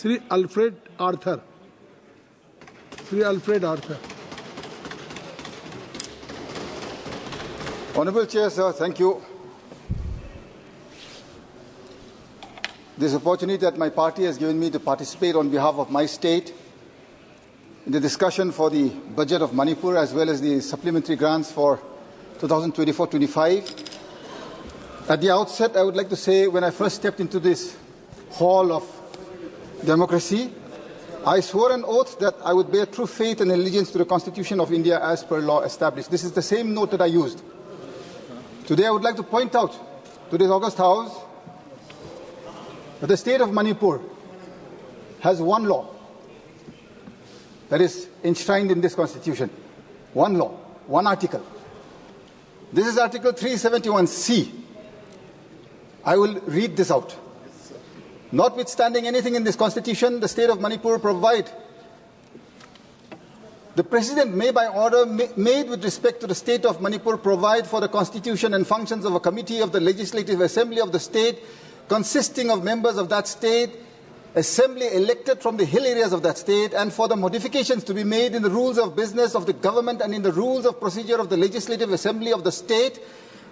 Sri Alfred Arthur. Sri Alfred Arthur. Honourable Chair, sir, thank you. This opportunity that my party has given me to participate on behalf of my state in the discussion for the budget of Manipur as well as the supplementary grants for 2024-25. At the outset, I would like to say when I first stepped into this hall of democracy, I swore an oath that I would bear true faith and allegiance to the Constitution of India as per law established. This is the same note that I used. Today I would like to point out to this August House that the state of Manipur has one law that is enshrined in this Constitution. One law, one article. This is Article 371C. I will read this out. Notwithstanding anything in this Constitution, the state of Manipur provide the President may, by order made with respect to the state of Manipur, provide for the constitution and functions of a committee of the Legislative Assembly of the state, consisting of members of that state, assembly elected from the hill areas of that state, and for the modifications to be made in the rules of business of the government and in the rules of procedure of the Legislative Assembly of the state,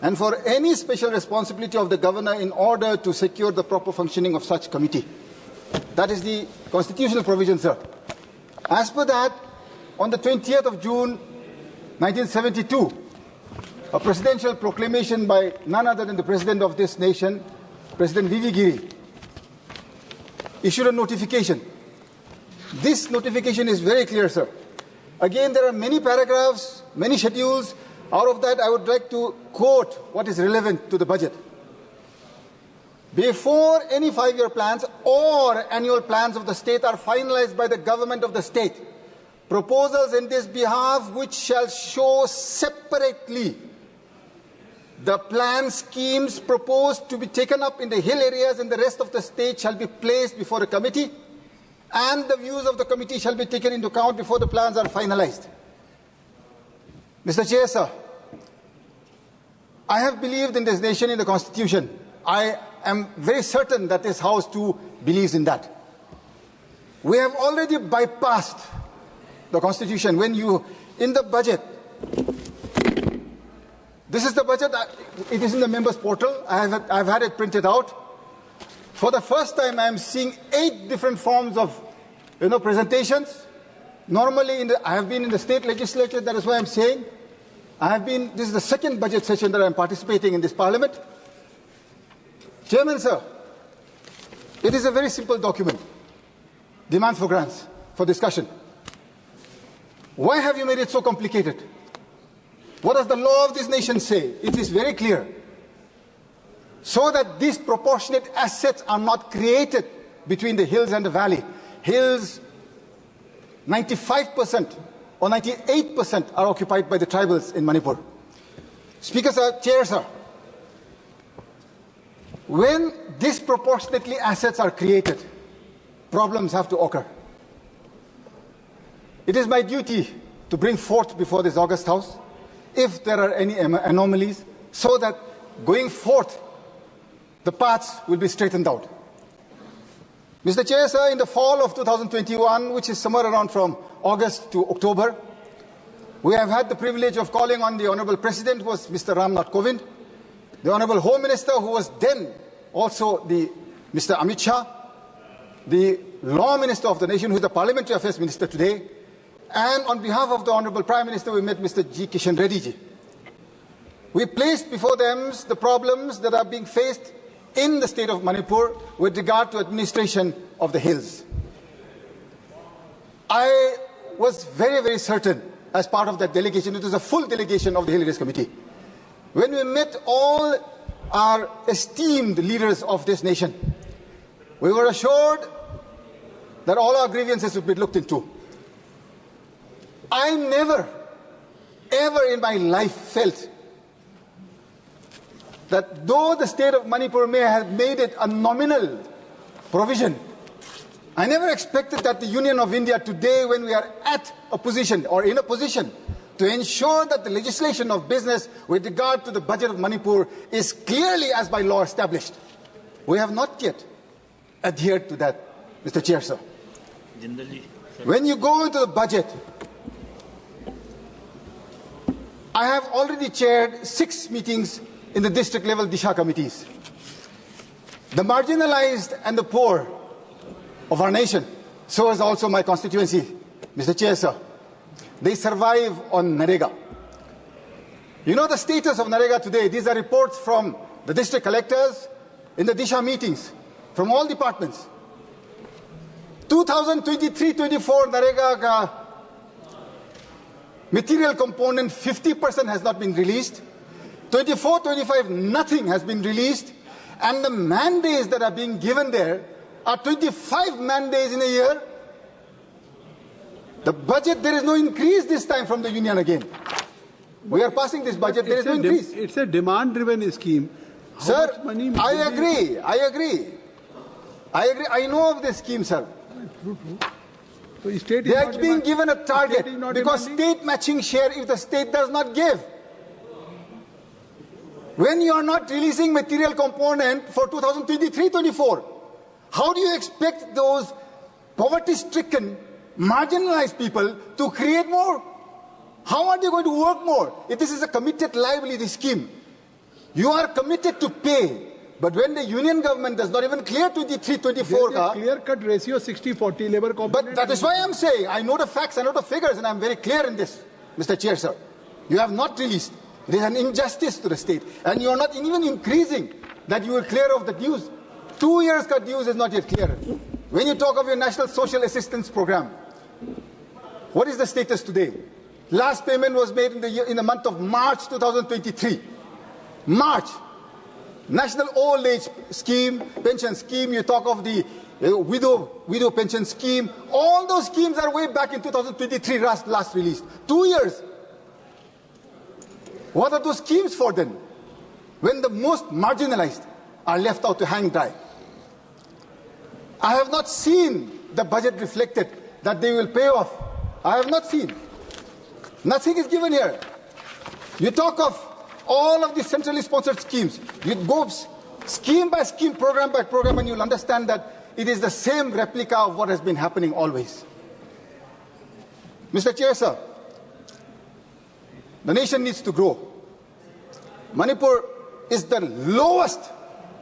and for any special responsibility of the governor in order to secure the proper functioning of such committee. That is the constitutional provision, sir. As per that, on the 20th of June, 1972, a presidential proclamation by none other than the President of this nation, President V.V. Giri, issued a notification. This notification is very clear, sir. Again, there are many paragraphs, many schedules. Out of that, I would like to quote what is relevant to the budget. Before any 5-year plans or annual plans of the state are finalized by the government of the state, proposals in this behalf which shall show separately the plan schemes proposed to be taken up in the hill areas and the rest of the state shall be placed before the committee, and the views of the committee shall be taken into account before the plans are finalized. Mr. Chair, sir, I have believed in this nation, in the Constitution. I am very certain that this House too believes in that. We have already bypassed the Constitution. When you, in the budget, this is the budget, it is in the members' portal, I've had it printed out. For the first time, I am seeing 8 different forms of presentations. Normally, I have been in the state legislature, that is why I am saying. This is the second budget session that I am participating in this parliament. Chairman, sir, it is a very simple document. Demand for grants, for discussion. Why have you made it so complicated? What does the law of this nation say? It is very clear. So that disproportionate assets are not created between the hills and the valley. Hills, 95% or 98% are occupied by the tribals in Manipur. Speaker, sir, Chair, sir, when disproportionately assets are created, problems have to occur. It is my duty to bring forth before this August House if there are any anomalies, so that going forth, the paths will be straightened out. Mr. Chair, sir, in the fall of 2021, which is somewhere around from August to October, we have had the privilege of calling on the Honourable President, who was Mr. Ramnath Kovind, the Honourable Home Minister, who was then also Mr. Amit Shah, the Law Minister of the nation, who is the Parliamentary Affairs Minister today, and on behalf of the Honourable Prime Minister, we met Mr. G. Kishan Reddy ji. We placed before them the problems that are being faced in the state of Manipur with regard to administration of the hills. I was very, very certain, as part of that delegation, it was a full delegation of the Hill Areas Committee, when we met all our esteemed leaders of this nation, we were assured that all our grievances would be looked into. I never, ever in my life felt that though the state of Manipur may have made it a nominal provision, I never expected that the Union of India today, when we are at a position or in a position to ensure that the legislation of business with regard to the budget of Manipur is clearly as by law established, we have not yet adhered to that, Mr. Chair, sir. When you go into the budget, I have already chaired 6 meetings in the district level Disha committees. The marginalized and the poor of our nation, so is also my constituency, Mr. Chair, sir. They survive on Narega. You know the status of Narega today. These are reports from the district collectors in the Disha meetings from all departments. 2023-24 Narega ka material component 50% has not been released. 24-25 nothing has been released, and the man-days that are being given there are 25 man-days in a year. The budget, there is no increase this time from the union again. We are passing this budget, there is no increase. It's a demand-driven scheme. Sir, I agree. I know of this scheme, sir. So state they are being given a target because state matching share if the state does not give. When you are not releasing material component for 2023-24, how do you expect those poverty-stricken, marginalized people to create more? How are they going to work more if this is a committed liability scheme? You are committed to pay, but when the union government does not even clear 23-24, clear-cut ratio 60-40 labor component. But that is why I am saying I know the facts, I know the figures, and I am very clear in this, Mr. Chair, sir. You have not released. There is an injustice to the state, and you are not even increasing that you will clear off the dues. 2 years cut dues is not yet clear. When you talk of your National Social Assistance Program, what is the status today? Last payment was made in the month of March 2023. March. National Old Age Scheme, Pension Scheme, you talk of the widow pension scheme. All those schemes are way back in 2023 last released. 2 years. What are those schemes for then? When the most marginalized are left out to hang dry. I have not seen the budget reflected that they will pay off. I have not seen. Nothing is given here. You talk of all of the centrally sponsored schemes. You go scheme by scheme, program by program, and you'll understand that it is the same replica of what has been happening always. Mr. Chair, sir, the nation needs to grow. Manipur is the lowest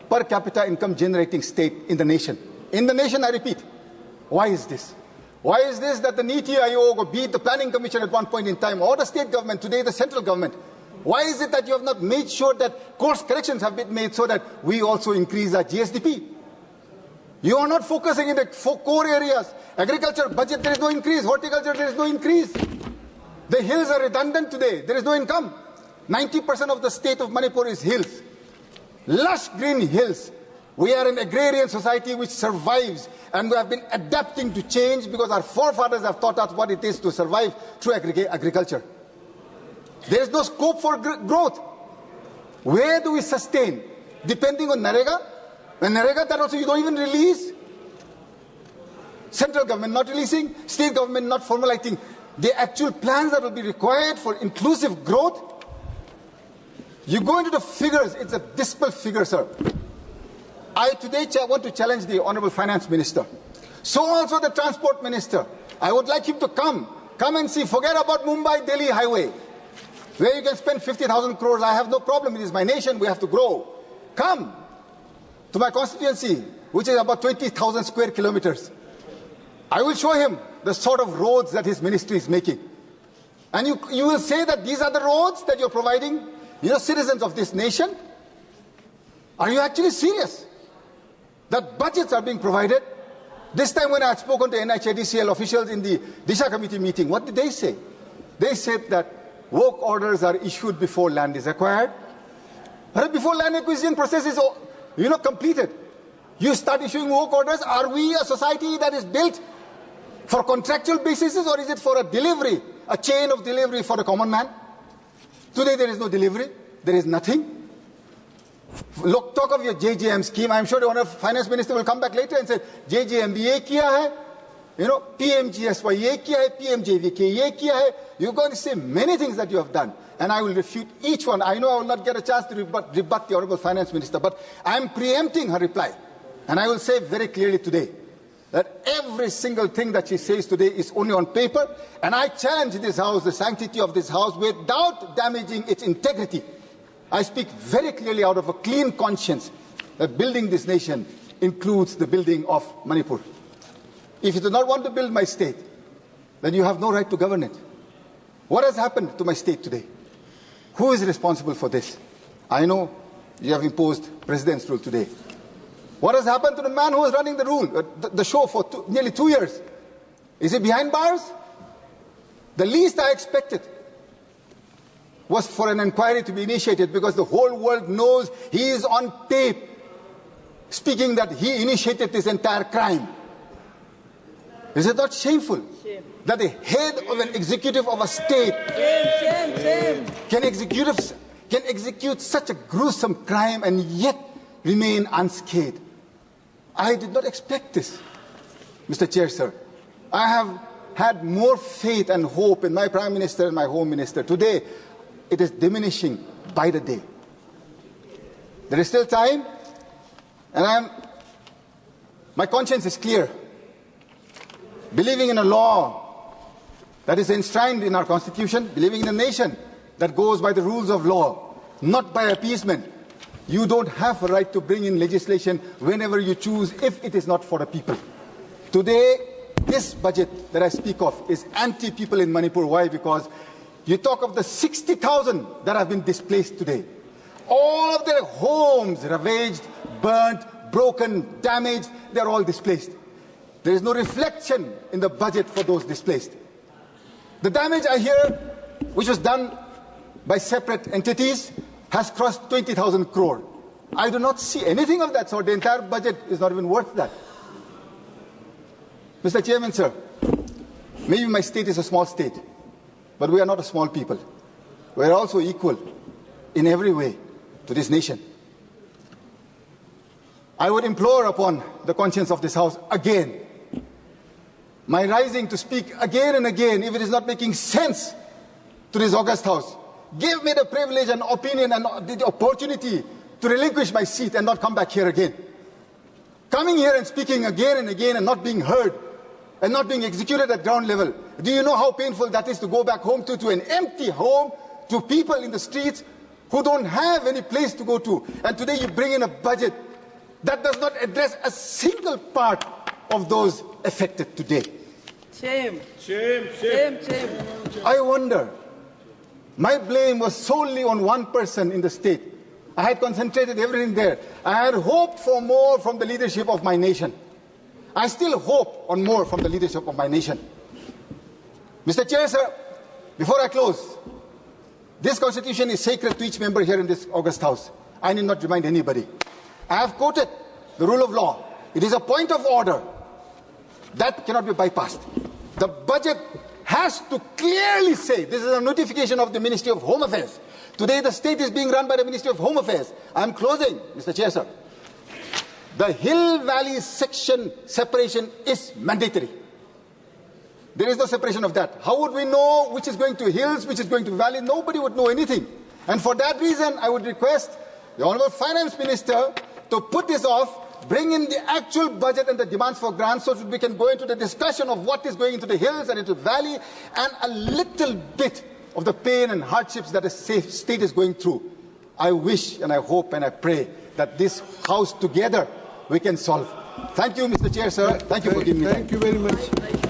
per capita income generating state in the nation. In the nation, I repeat. Why is this? Why is this that the Niti Aayog, or be it the Planning Commission at one point in time, or the state government, today the central government, why is it that you have not made sure that course corrections have been made so that we also increase our GSDP? You are not focusing in the core areas. Agriculture budget, there is no increase. Horticulture, there is no increase. The hills are redundant today. There is no income. 90% of the state of Manipur is hills. Lush green hills. We are an agrarian society which survives, and we have been adapting to change because our forefathers have taught us what it is to survive through agriculture. There is no scope for growth. Where do we sustain? Depending on Narega. And Narega, that also you don't even release. Central government not releasing, state government not formulating the actual plans that will be required for inclusive growth. You go into the figures, it's a dismal figure, sir. I today want to challenge the Honorable Finance Minister. So also the Transport Minister. I would like him to come and see, forget about Mumbai-Delhi highway, where you can spend 50,000 crores. I have no problem. It is my nation. We have to grow. Come to my constituency, which is about 20,000 square kilometers. I will show him the sort of roads that his ministry is making. And you will say that these are the roads that you're providing, citizens of this nation? Are you actually serious? That budgets are being provided? This time when I had spoken to NHADCL officials in the Disha committee meeting, what did they say? They said that work orders are issued before land is acquired. But before land acquisition process is, completed, you start issuing work orders. Are we a society that is built for contractual basis, or is it for a delivery, a chain of delivery for the common man? Today there is no delivery. There is nothing. Look, talk of your JJM scheme. I'm sure the Honourable Finance Minister will come back later and say, JJM ye kiya hai, PMGSY ye kiya hai, PMJVK ye kiya hai. You're going to say many things that you have done, and I will refute each one. I know I will not get a chance to rebut the Honourable Finance Minister, but I am preempting her reply. And I will say very clearly today that every single thing that she says today is only on paper, and I challenge this House, the sanctity of this House, without damaging its integrity. I speak very clearly out of a clean conscience that building this nation includes the building of Manipur. If you do not want to build my state, then you have no right to govern it. What has happened to my state today? Who is responsible for this? I know you have imposed President's rule today. What has happened to the man who was running the show for nearly 2 years? Is he behind bars? The least I expected was for an inquiry to be initiated, because the whole world knows he is on tape speaking that he initiated this entire crime. Is it not shameful that the head of an executive of a state can execute such a gruesome crime and yet remain unscathed? I did not expect this, Mr. Chair, sir. I have had more faith and hope in my Prime Minister and my Home Minister. Today, it is diminishing by the day. There is still time, and my conscience is clear. Believing in a law that is enshrined in our Constitution, believing in a nation that goes by the rules of law, not by appeasement, you don't have a right to bring in legislation whenever you choose if it is not for the people. Today, this budget that I speak of is anti-people in Manipur. Why? Because you talk of the 60,000 that have been displaced today. All of their homes ravaged, burnt, broken, damaged, they're all displaced. There is no reflection in the budget for those displaced. The damage I hear, which was done by separate entities, has crossed 20,000 crore. I do not see anything of that sort. The entire budget is not even worth that. Mr. Chairman, sir, maybe my state is a small state, but we are not a small people. We are also equal in every way to this nation. I would implore upon the conscience of this House again, my rising to speak again and again, if it is not making sense to this august House. Give me the privilege and opinion and the opportunity to relinquish my seat and not come back here again. Coming here and speaking again and again and not being heard and not being executed at ground level. Do you know how painful that is to go back home to an empty home, to people in the streets who don't have any place to go to? And today you bring in a budget that does not address a single part of those affected today. Shame. Shame, shame. Shame, shame. I wonder. My blame was solely on one person in the state. I had concentrated everything there. I had hoped for more from the leadership of my nation. I still hope on more from the leadership of my nation. Mr. Chair, sir, before I close, this Constitution is sacred to each member here in this august House. I need not remind anybody. I have quoted the rule of law. It is a point of order that cannot be bypassed. The budget has to clearly say, this is a notification of the Ministry of Home Affairs. Today the state is being run by the Ministry of Home Affairs. I am closing, Mr. Chair, sir. The Hill-Valley section separation is mandatory. There is no separation of that. How would we know which is going to hills, which is going to valley? Nobody would know anything. And for that reason, I would request the Honourable Finance Minister to put this off, bring in the actual budget and the demands for grants so that we can go into the discussion of what is going into the hills and into the valley, and a little bit of the pain and hardships that the state is going through. I wish and I hope and I pray that this House together we can solve. Thank you, Mr. Chair, sir. Thank you for giving me time. Thank you very much,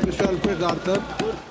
Mr. Alfred Arthur.